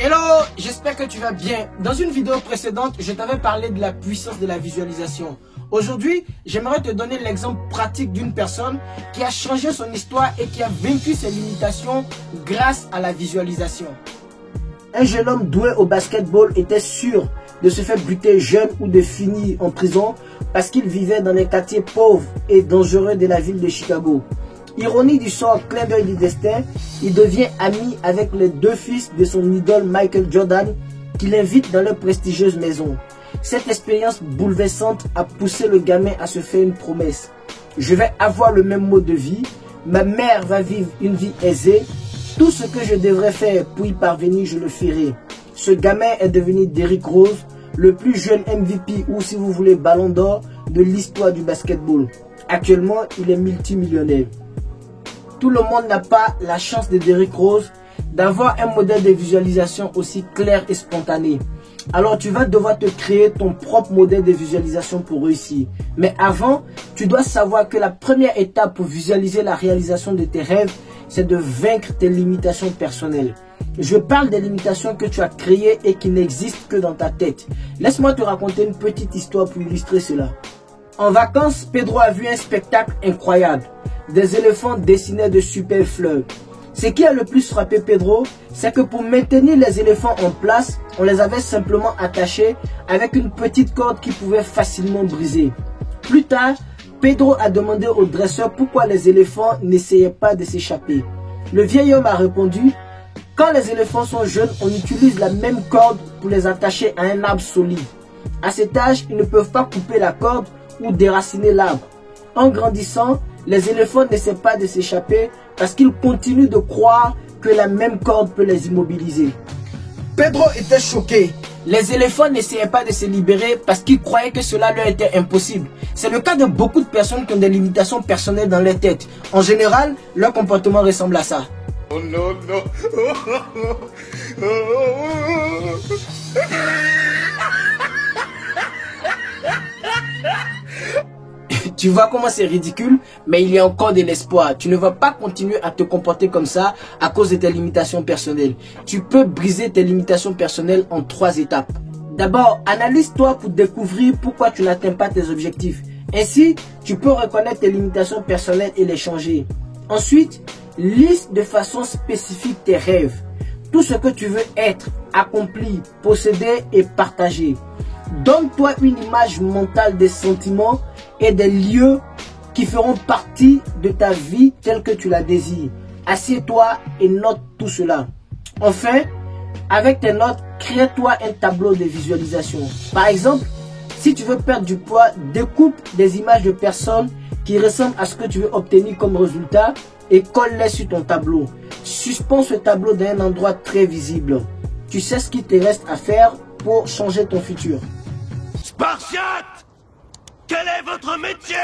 Hello, j'espère que tu vas bien. Dans une vidéo précédente, je t'avais parlé de la puissance de la visualisation. Aujourd'hui, j'aimerais te donner l'exemple pratique d'une personne qui a changé son histoire et qui a vaincu ses limitations grâce à la visualisation. Un jeune homme doué au basketball était sûr de se faire buter jeune ou de finir en prison parce qu'il vivait dans les quartiers pauvres et dangereux de la ville de Chicago. Ironie du sort, clin d'œil du destin, il devient ami avec les deux fils de son idole Michael Jordan qu'il invite dans leur prestigieuse maison. Cette expérience bouleversante a poussé le gamin à se faire une promesse. Je vais avoir le même mode de vie, ma mère va vivre une vie aisée, tout ce que je devrais faire pour y parvenir, je le ferai. Ce gamin est devenu Derrick Rose, le plus jeune MVP ou si vous voulez Ballon d'Or de l'histoire du basketball. Actuellement, il est multimillionnaire. Tout le monde n'a pas la chance de Derrick Rose d'avoir un modèle de visualisation aussi clair et spontané. Alors tu vas devoir te créer ton propre modèle de visualisation pour réussir. Mais avant, tu dois savoir que la première étape pour visualiser la réalisation de tes rêves, c'est de vaincre tes limitations personnelles. Je parle des limitations que tu as créées et qui n'existent que dans ta tête. Laisse-moi te raconter une petite histoire pour illustrer cela. En vacances, Pedro a vu un spectacle incroyable. Des éléphants dessinaient de super fleurs. Ce qui a le plus frappé Pedro, c'est que pour maintenir les éléphants en place, on les avait simplement attachés avec une petite corde qui pouvait facilement briser. Plus tard, Pedro a demandé au dresseur pourquoi les éléphants n'essayaient pas de s'échapper. Le vieil homme a répondu: quand les éléphants sont jeunes, on utilise la même corde pour les attacher à un arbre solide. À cet âge, ils ne peuvent pas couper la corde ou déraciner l'arbre. En grandissant, les éléphants n'essaient pas de s'échapper parce qu'ils continuent de croire que la même corde peut les immobiliser. Pedro était choqué. Les éléphants n'essayaient pas de se libérer parce qu'ils croyaient que cela leur était impossible. C'est le cas de beaucoup de personnes qui ont des limitations personnelles dans leur tête. En général, leur comportement ressemble à ça. Oh non, non. Tu vois comment c'est ridicule, mais il y a encore de l'espoir. Tu ne vas pas continuer à te comporter comme ça à cause de tes limitations personnelles. Tu peux briser tes limitations personnelles en 3 étapes. D'abord, analyse-toi pour découvrir pourquoi tu n'atteins pas tes objectifs. Ainsi, tu peux reconnaître tes limitations personnelles et les changer. Ensuite, liste de façon spécifique tes rêves. Tout ce que tu veux être, accomplir, posséder et partager. Donne-toi une image mentale des sentiments et des lieux qui feront partie de ta vie telle que tu la désires. Assieds-toi et note tout cela. Enfin, avec tes notes, crée-toi un tableau de visualisation. Par exemple, si tu veux perdre du poids, découpe des images de personnes qui ressemblent à ce que tu veux obtenir comme résultat et colle-les sur ton tableau. Suspends ce tableau dans un endroit très visible. Tu sais ce qu'il te reste à faire pour changer ton futur. Spartiate! Quel est votre métier?